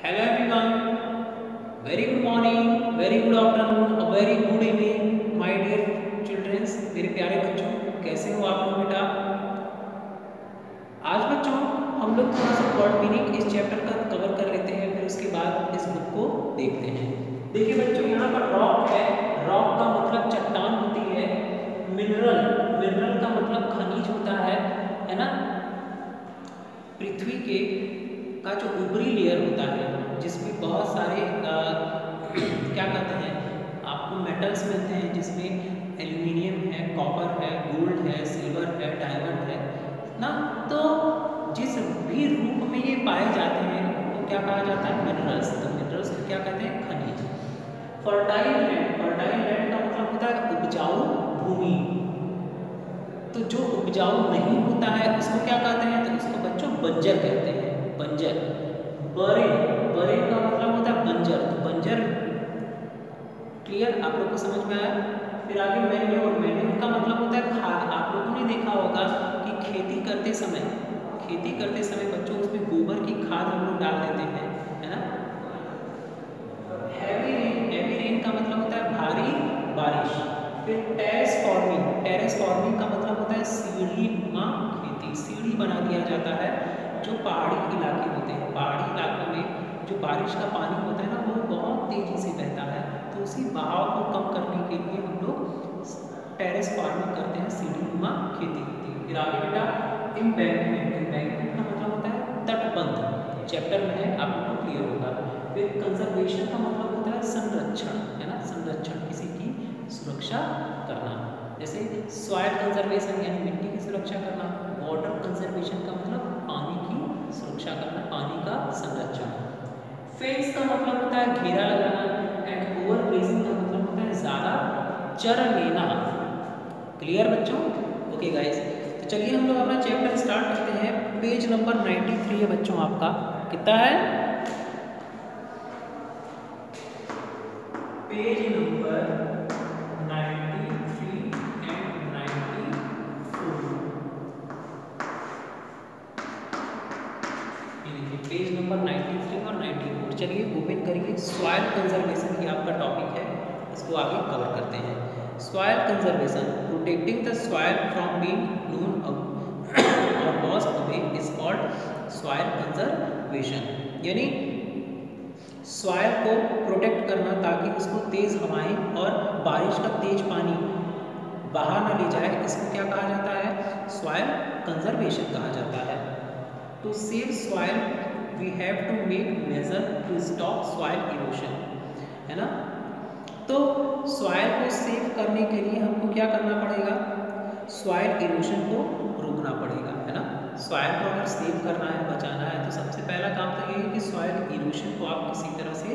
Hello everyone, very good morning, very good afternoon, a very good evening, my dear children, मेरे प्यारे बच्चों, कैसे हो आप लोग बेटा। आज बच्चों हम लोग थोड़ा सा वर्ड मीनिंग इस चैप्टर का कवर कर लेते हैं, फिर उसके बाद इस बुक को देखते हैं। देखिए बच्चों, यहाँ पर रॉक है, रॉक का मतलब चट्टान होती है। मिनरल, मिनरल का मतलब खनिज होता है ना। पृथ्वी के का जो ऊपरी लेयर होता है जिसमें बहुत सारे क्या कहते हैं आपको मेटल्स मिलते हैं, जिसमें एल्यूमिनियम है, कॉपर है, गोल्ड है, सिल्वर है, डायमंड है ना। तो जिस भी रूप में ये पाए जाते हैं तो क्या कहा जाता है, मिनरल्स। तो मिनरल्स को क्या कहते हैं, खनिज। फर्टाइल लैंड, फर्टाइल लैंड का मतलब होता है उपजाऊ भूमि। तो जो उपजाऊ नहीं होता है उसको क्या कहते हैं, तो उसको बच्चों बंजर कहते हैं, बंजर। बरेन, बरेन का मतलब होता है बंजर, तो बंजर। क्लियर, आप लोग को समझ में आया। फिर आगे मैन्योर, मैन्योर का मतलब होता है खाद। आप लोगों ने देखा होगा कि खेती करते समय, खेती करते समय बच्चों उसमें गोबर की खाद हम लोग डाल देते हैं, है ना। हैवी रेन, हैवी रेन का मतलब होता है भारी बारिश। फिर टेरेस फॉर्मिंग, टेरेस फॉर्मिंग का मतलब होता है सीढ़ी नुमा खेती। सीढ़ी बना दिया जाता है जो पहाड़ी इलाके होते हैं, पहाड़ी इलाकों में जो बारिश का पानी होता है ना वो बहुत तेजी से बहता है, तो उसी बहाव को कम करने के लिए हम लोग टेरेस फार्मिंग करते हैं, सीढ़ी नुमा खेती होती है। फिर आगे बेटा एम्बैंकमेंट, एम्बैंकमेंट का मतलब होता है तटबंध। चैप्टर में है, आप लोग को क्लियर होगा। फिर कंजर्वेशन का मतलब होता है संरक्षण, है ना, संरक्षण, किसी की सुरक्षा करना। जैसे सॉइल कंजर्वेशन यानी मिट्टी की सुरक्षा करना। वाटर कंजर्वेशन का मतलब पानी की सुरक्षा करना, पानी का संरक्षण। फेंस का मतलब होता है घेरा लगाना। एंड ओवर ग्रेजिंग का मतलब होता है ज्यादा चर लेना। क्लियर बच्चों, ओके गाइस। तो चलिए हम लोग अपना चैप्टर स्टार्ट करते हैं। पेज नंबर 93 है बच्चों, आपका कितना है, पेज नंबर 93 एंड 94। ये देखिए पेज नंबर 93 और 94। चलिए ओपन करिए। सॉइल कंजर्वेशन, ये आपका टॉपिक है, इसको आगे कवर करते हैं। Soil conservation, protecting the soil from being blown और washed away is called soil conservation. यानी सॉइल को प्रोटेक्ट करना ताकि उसको तेज हवाएं और बारिश का तेज पानी बहा ना ले जाए, इसको क्या कहा जाता है, सॉइल कंजर्वेशन कहा जाता है। To save soil we have to make measure to stop soil erosion, है ना। तो सॉइल को सेव करने के लिए हमको क्या करना पड़ेगा, सॉइल इरोशन को रोकना पड़ेगा, है ना। सॉइल को अगर सेव करना है, बचाना है, तो सबसे पहला काम तो ये है कि सॉइल इरोशन को आप किसी तरह से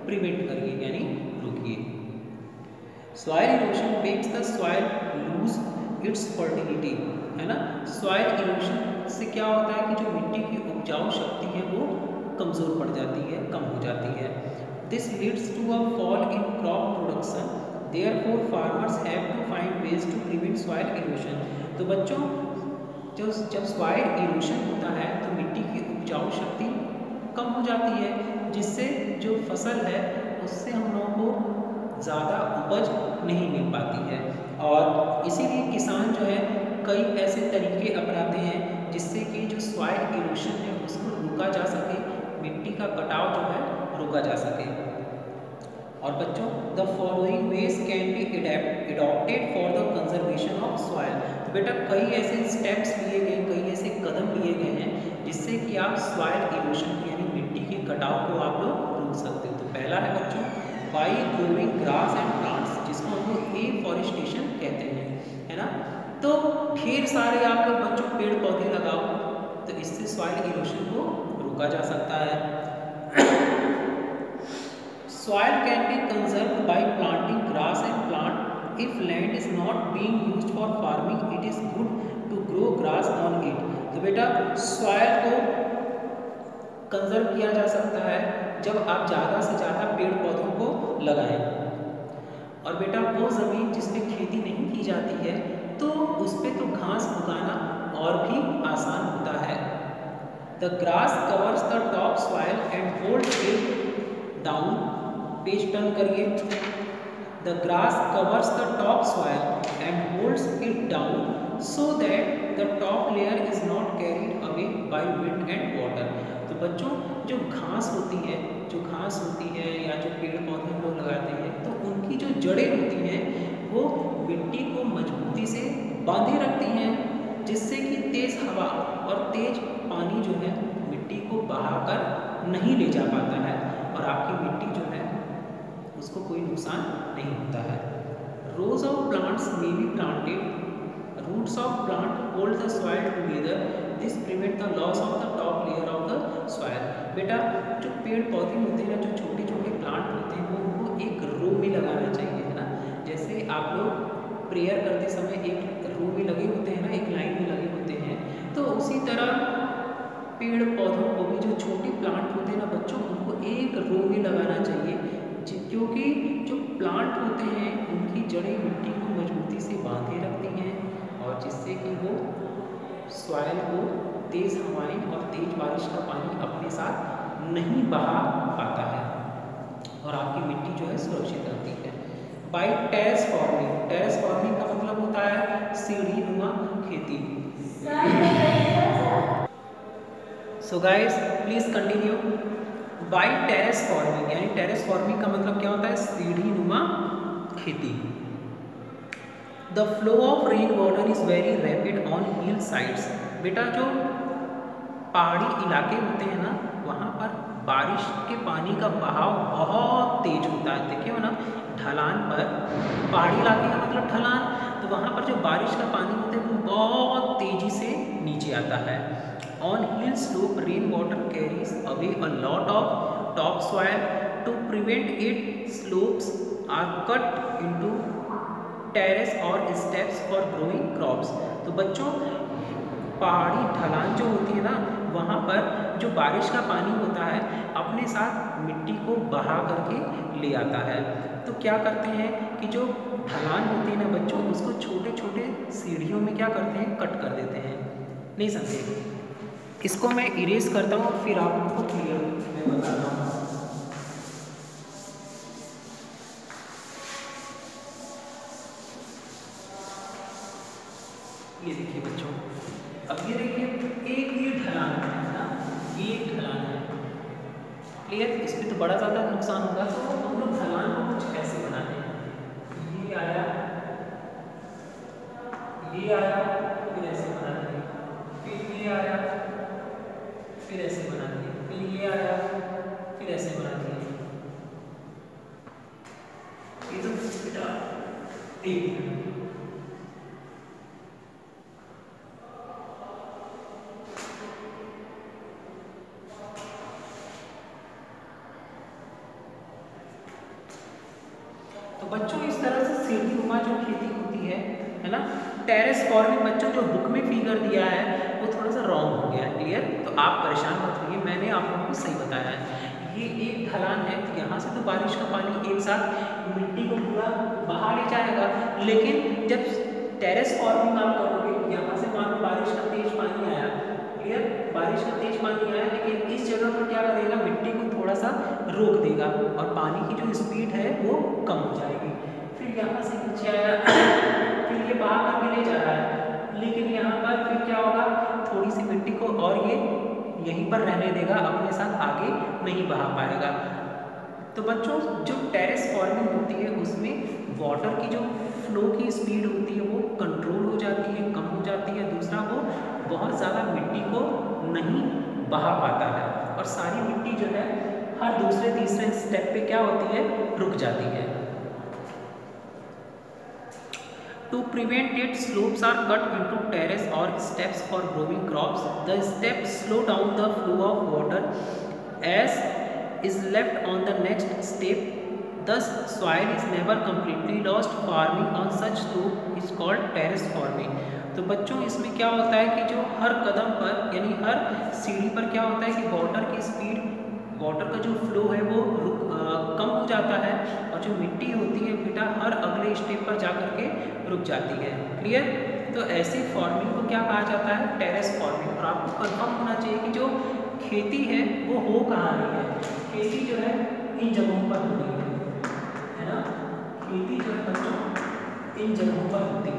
प्रिवेंट करिए, यानी रोकिए। Soil erosion makes the soil lose its fertility, है ना। सॉइल इरोशन से क्या होता है कि जो मिट्टी की उपजाऊ शक्ति है वो कमज़ोर पड़ जाती है, कम हो जाती है। This leads to a fall in crop production, therefore farmers have to find ways to prevent soil erosion. तो बच्चों जो जब सॉइल इरोशन होता है तो मिट्टी की उपजाऊ शक्ति कम हो जाती है, जिससे जो फसल है उससे हम लोगों को ज़्यादा उपज नहीं मिल पाती है। और इसीलिए किसान जो है कई ऐसे तरीके अपनाते हैं जिससे कि जो सॉइल इरोशन है उसको रोका जा सके, मिट्टी का कटाव जो है रोका जा सके। और बच्चों the following veg can be adopted for the conservation of soil. तो बेटा कई ऐसे स्टेप्स लिए गए, कई ऐसे कदम लिए गए हैं जिससे कि आप सॉइल इरोशन यानी मिट्टी के कटाव को आप लोग रोक सकते हो। तो पहला है बच्चों by growing grass and plants, जिसको हम लोग एफॉरेस्टेशन कहते हैं, है ना। तो ढेर सारे आप लोग बच्चों पेड़ पौधे लगाओ, तो इससे सॉइल इरोशन को रोका जा सकता है। Soil can be conserved by planting grass and plant. If land is not being used for farming, it is good to grow grass on it. तो बेटा सॉइल को कंजर्व किया जा सकता है जब आप ज़्यादा से ज़्यादा पेड़ पौधों को लगाएं। और बेटा वो ज़मीन जिस पे खेती नहीं की जाती है तो उस पे तो घास उगाना और भी आसान होता है। The grass covers the top soil and holds air page turn करिए। The grass covers the top soil and holds it down so that the top layer is not carried away by wind and water. तो बच्चों जो घास होती है या जो पेड़ पौधे हम लोग लगाते हैं, तो उनकी जो जड़ें होती हैं वो मिट्टी को मजबूती से बांधे रखती हैं, जिससे कि तेज हवा और तेज पानी जो है मिट्टी को बहाकर नहीं ले जा पाता है और आपकी मिट्टी जो है उसको कोई नुकसान नहीं होता है। Rows of plants may be planted, roots of plant hold the soil together, this prevent the loss of the top layer of the soil. बेटा जो पेड़ पौधे होते हैं ना, जो छोटे छोटे प्लांट होते हैं, वो उनको एक रो में लगाना चाहिए, है ना। जैसे आप लोग प्रेयर करते समय एक रो में लगे होते हैं ना, एक लाइन में लगे होते हैं, तो उसी तरह पेड़ पौधों को भी जो छोटे प्लांट होते हैं ना बच्चों, उनको एक रो में लगाना चाहिए, क्योंकि जो प्लांट होते हैं उनकी जड़ें मिट्टी को मजबूती से बांधे रखती हैं और जिससे कि वो सॉइल को तेज़ हवाएं और तेज बारिश का पानी अपने साथ नहीं बहा पाता है और आपकी मिट्टी जो है सुरक्षित रहती है। By terrace farming, terrace farming का मतलब होता है सीढ़ी नुमा खेती। So guys please continue. By terrace farming, यानी टेरेस फार्मिंग का मतलब क्या होता है? सीढ़ी नुमा खेती। The flow of rain water is very rapid on hill sides. बेटा जो पहाड़ी इलाके होते हैं ना, वहाँ पर बारिश के पानी का बहाव बहुत तेज होता है। देखिए ना, ढलान पर, पहाड़ी इलाके का मतलब ढलान, तो वहाँ पर जो बारिश का पानी होता है वो बहुत तेजी से नीचे आता है। On hill slope rain water carries away a lot of top soil to prevent it, slopes are cut into terrace और स्टेप्स फॉर ग्रोइंग क्रॉप्स। तो बच्चों पहाड़ी ढलान जो होती है ना, वहाँ पर जो बारिश का पानी होता है अपने साथ मिट्टी को बहा करके ले आता है। तो क्या करते हैं कि जो ढलान होती है ना बच्चों, उसको छोटे छोटे सीढ़ियों में क्या करते हैं, कट कर देते हैं। नहीं समझे? इसको मैं इरेज करता हूँ और फिर आपको क्लियर मैं बताता हूँ। ये देखिए बच्चों, अब ये देखिए एक ये ढलान है ना, ये एक ढलान है, क्लियर? इसमें तो बड़ा ज़्यादा नुकसान होगा, तो हम लोग ढलान को कुछ ऐसे बनाते हैं। ये आया, फिर ऐसे बना दिए, फिर ये आया, फिर ऐसे बना दिए, फिर ये आया, फिर ऐसे बना दिए। ये तो बेटा एक बच्चों इस तरह से सीढ़ी नुमा जो खेती होती है ना। टेरेस फार्मिंग बच्चों जो बुक में फिगर दिया है वो थोड़ा सा रॉन्ग हो गया है, क्लियर? तो आप परेशान मत होइए, मैंने आप लोगों को सही बताया है। ये एक ढलान है, तो यहाँ से तो बारिश का पानी एक साथ मिट्टी को पूरा बहा ले जाएगा, लेकिन जब टेरेस फार्मिंग आप करोगे, यहाँ से मान लो बारिश का तेज पानी आया, क्लियर? बारिश का तेज पानी आया, लेकिन इस जगह पर क्या करेगा, मिट्टी को थोड़ा सा रोक देगा और पानी की जो स्पीड है वो कम हो जाएगी। फिर यहाँ से नीचे आया, फिर ये बहा करके ले जा रहा है, लेकिन यहाँ पर फिर क्या होगा, थोड़ी सी मिट्टी को और ये यहीं पर रहने देगा, अपने साथ आगे नहीं बहा पाएगा। तो बच्चों जो टेरेस फार्मिंग होती है उसमें वाटर की जो फ्लो की स्पीड होती है वो कंट्रोल हो जाती है, कम हो जाती है। दूसरा, वो बहुत ज़्यादा मिट्टी को नहीं बहा पाता है और सारी मिट्टी जो है हर दूसरे तीसरे स्टेप पे क्या होती है, रुक जाती है। To prevent it, slopes are cut into terrace or steps for growing crops. The steps slow down the flow of water as is left on the next step. Thus, soil is never completely lost. Farming on such slope is called terrace farming. तो बच्चों इसमें क्या होता है कि जो हर कदम पर यानी हर सीढ़ी पर क्या होता है कि वाटर की स्पीड, वाटर का जो फ्लो है वो कम हो जाता है और जो मिट्टी होती है बेटा हर अगले स्टेप पर जा कर के रुक जाती है, क्लियर? तो ऐसी फार्मिंग को क्या कहा जाता है, टेरेस फार्मिंग। और आपको कंफर्म होना चाहिए कि जो खेती है वो हो कहाँ रही है, खेती जो है इन जगहों पर हो रही है। ना, खेती जो है बच्चों इन जगहों पर होती है।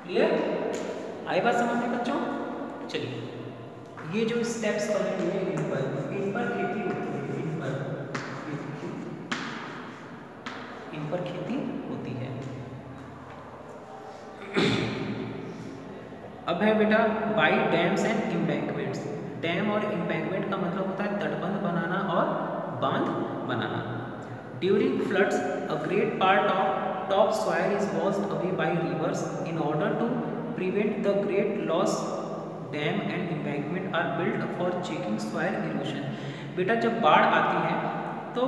क्लियर? आई बात समझ में बच्चों? चलिए, ये जो स्टेप्स बने हुए हैं इन पर खेती होती है, इन पर खेती होती है। अब है बेटा by dams and embankments. Dam और इम्बैंकमेंट का मतलब होता है तटबंध बनाना और बांध बनाना। During floods a great part of top soil is washed away by rivers in order to prevent the great loss. Dam and embankment are built for checking soil erosion. बेटा जब बाढ़ आती है तो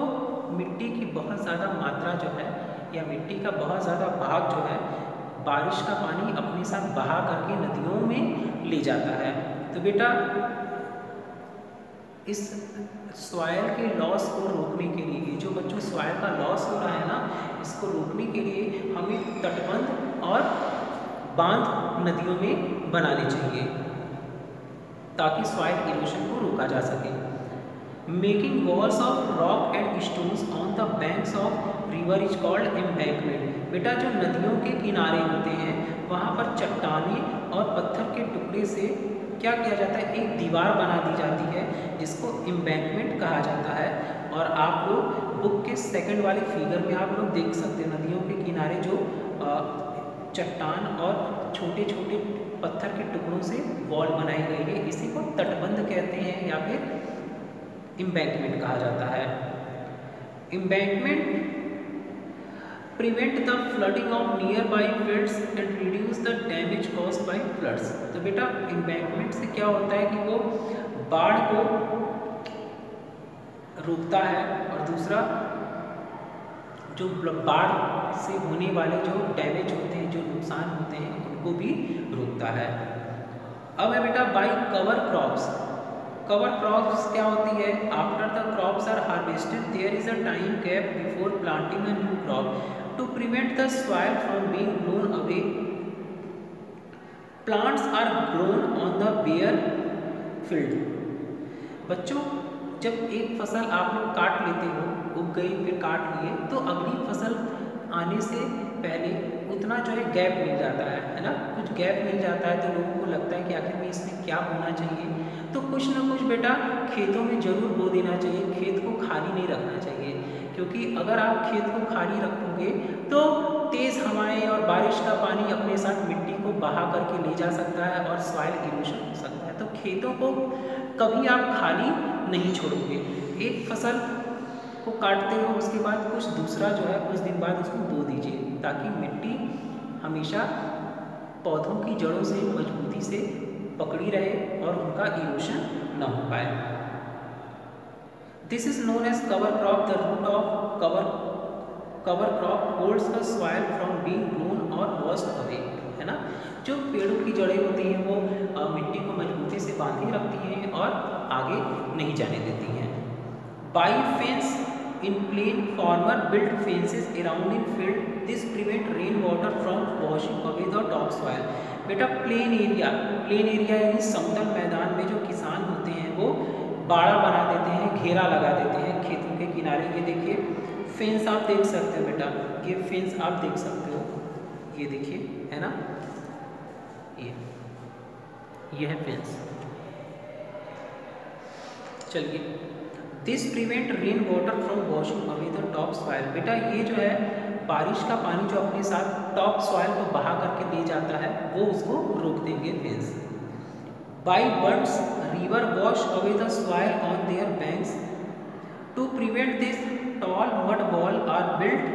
मिट्टी की बहुत ज़्यादा मात्रा जो है या मिट्टी का बहुत ज़्यादा भाग जो है बारिश का पानी अपने साथ बहा करके नदियों में ले जाता है। तो बेटा इस सॉइल के लॉस को रोकने के लिए, जो बच्चों सॉइल का लॉस हो रहा है ना, इसको रोकने के लिए हमें तटबंध और बांध नदियों में बनाने चाहिए ताकि सॉइल इरोशन को रोका जा सके। Making walls of rock and stones on the banks of river is called embankment. बेटा जो नदियों के किनारे होते हैं वहाँ पर चट्टाने और पत्थर के टुकड़े से क्या किया जाता है, एक दीवार बना दी जाती है जिसको एम्बैंकमेंट कहा जाता है। और आप लोग बुक के सेकंड वाले फिगर में आप लोग देख सकते हैं नदियों के किनारे जो चट्टान और छोटे छोटे पत्थर के टुकड़ों से वॉल बनाई गई है, इसी को तटबंध कहते हैं या फिर एम्बैंकमेंट कहा जाता है। Embankment prevent the flooding of near by floods and reduce the damage caused by floods. तो बेटा एम्बैंकमेंट से क्या होता है कि वो बाढ़ को रोकता है और दूसरा जो बाढ़ से होने वाले जो डैमेज होते हैं, जो नुकसान होते हैं, उनको भी रोकता है। अब है बेटा by cover crops. Cover crops क्या होती है, after the crops are harvested there is a time gap before planting a new crop to prevent the soil from being blown away. Plants are grown on the bare field. बच्चों जब एक फसल आप लोग काट लेते हो, उग गई फिर काट लिए, तो अगली फसल आने से पहले उतना जो है गैप मिल जाता है ना, कुछ गैप मिल जाता है तो लोगों को लगता है कि आखिर में इसमें क्या होना चाहिए। तो कुछ ना कुछ बेटा खेतों में ज़रूर बो देना चाहिए, खेत को खाली नहीं रखना चाहिए, क्योंकि अगर आप खेत को खाली रखोगे तो तेज़ हवाएं और बारिश का पानी अपने साथ मिट्टी को बहा करके ले जा सकता है और सॉइल इरोशन हो सकता है। तो खेतों को कभी आप खाली नहीं छोड़ोगे। एक फसल को काटते हो उसके बाद कुछ दूसरा जो है कुछ दिन बाद उसको बो दीजिए ताकि मिट्टी हमेशा पौधों की जड़ों से मजबूती से पकड़ी रहे और उनका इरोशन न हो पाए। This is known as cover crop. The root of cover crop holds the soil from being blown और वॉश्ड अवे, है ना। जो पेड़ों की जड़ें होती हैं वो मिट्टी को मजबूती से बांधी रखती हैं और आगे नहीं जाने देती हैं। By fence in plain farmer build fences around in field, this prevent rain water from washing away the top soil. बेटा प्लेन एरिया यानी समतल मैदान में जो किसान होते हैं वो बाड़ा बना देते हैं, घेरा लगा देते हैं खेतों के किनारे। ये देखिए फेंस आप देख सकते हो बेटा, ये फेंस आप देख सकते हो, ये देखिए है ना, ये है फेंस। चलिए, this prevent rain water from washing away the top soil. बेटा ये जो है बारिश का पानी जो अपने साथ टॉप सॉइल को बहा करके ले जाता है वो उसको रोक देंगे fence. By birds river wash away the soil on their banks to prevent this tall mud wall are built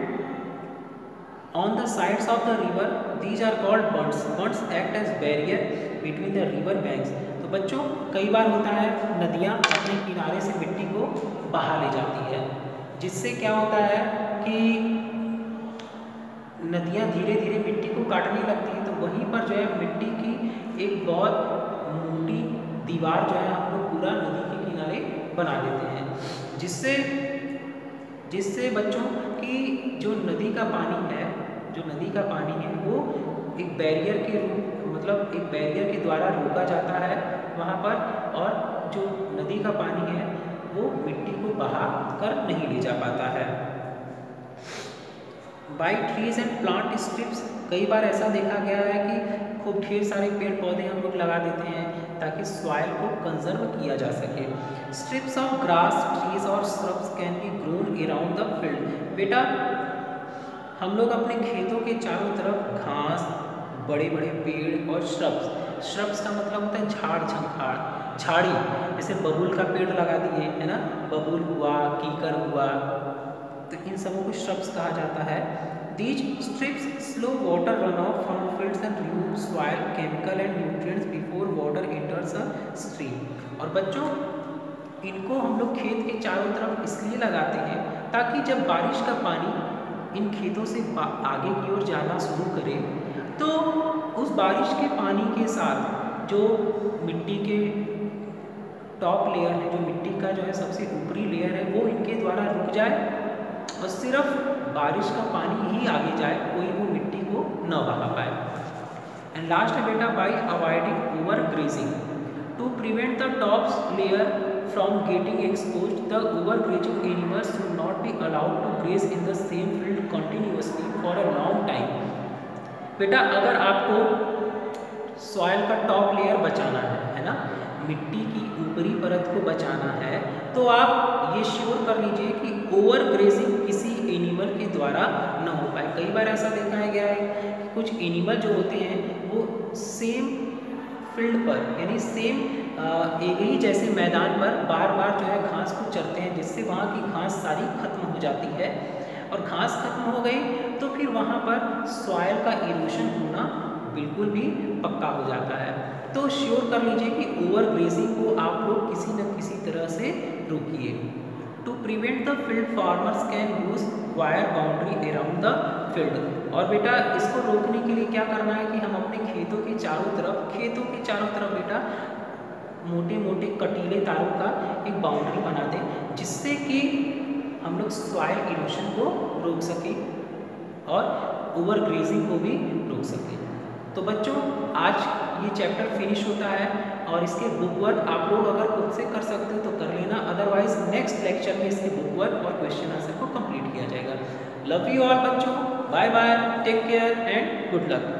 on the sides of the river. These are called bunds. Bunds act as barrier between the river banks. तो बच्चों कई बार होता है नदियाँ अपने किनारे से मिट्टी को बहा ले जाती है, जिससे क्या होता है कि नदियाँ धीरे धीरे मिट्टी को काटने लगती है। तो वहीं पर जो है मिट्टी की एक बहुत मोटी दीवार जो है हम लोग पूरा नदी के किनारे बना देते हैं, जिससे बच्चों की जो नदी का पानी है वो एक बैरियर के द्वारा रोका जाता है वहाँ पर, और जो नदी का पानी है वो मिट्टी को बहा कर नहीं ले जा पाता है। By trees and plant strips, कई बार ऐसा देखा गया है कि खूब ढेर सारे पेड़ पौधे हम लोग लगा देते हैं ताकि सॉइल को कंजर्व किया जा सके। स्ट्रिप्स ऑफ ग्रास, ट्रीज और shrubs can be grown around the field. बेटा हम लोग अपने खेतों के चारों तरफ घास, बड़े बड़े पेड़ और श्रब्स का मतलब होता है झाड़ झंखाड़, झाड़ी, जैसे बबूल का पेड़ लगा दिए है ना, बबूल हुआ, कीकर हुआ, तो इन सबों को श्रब्स कहा जाता है। These strips slow water runoff from fields and remove soil, chemical and nutrients before water enters a stream। और बच्चों इनको हम लोग खेत के चारों तरफ इसलिए लगाते हैं ताकि जब बारिश का पानी इन खेतों से आगे की ओर जाना शुरू करे तो उस बारिश के पानी के साथ जो मिट्टी के टॉप लेयर है, जो मिट्टी का जो है सबसे ऊपरी लेयर है, वो इनके द्वारा रुक जाए और सिर्फ बारिश का पानी ही आगे जाए, कोई वो मिट्टी को न बहा पाए। एंड लास्ट है बेटा by avoiding over grazing to prevent the tops layer from getting exposed, the over grazing animals should not be allowed to graze in the same field continuously for a long time. बेटा अगर आपको soil का top layer बचाना है ना, मिट्टी की ऊपरी परत को बचाना है, तो आप ये श्योर कर लीजिए कि ओवर ग्रेजिंग किसी एनिमल के द्वारा न हो पाए। कई बार ऐसा देखा गया है कि कुछ एनिमल जो होते हैं वो सेम फील्ड पर यानी सेम एक ही जैसे मैदान पर बार बार जो है घास को चरते हैं, जिससे वहाँ की घास सारी खत्म हो जाती है, और घास खत्म हो गई तो फिर वहाँ पर सॉइल का इरोशन होना बिल्कुल भी पक्का हो जाता है। तो श्योर कर लीजिए कि ओवर ग्रेजिंग को आप लोग किसी न किसी तरह से रोकिए। To prevent the field farmers can use wire boundary around the field. और बेटा इसको रोकने के लिए क्या करना है कि हम अपने खेतों के चारों तरफ बेटा मोटे मोटे कटीले तारों का एक बाउंड्री बना दें, जिससे कि हम लोग सॉइल इरोशन को रोक सकें और ओवर ग्रेजिंग को भी रोक सकें। तो बच्चों आज ये चैप्टर फिनिश होता है और इसके बुक वर्क आप लोग अगर खुद से कर सकते हो तो कर लेना, अदरवाइज नेक्स्ट लेक्चर में इसके बुक वर्क और क्वेश्चन आंसर को कंप्लीट किया जाएगा। लव यू ऑल बच्चों, bye bye, take care and good luck.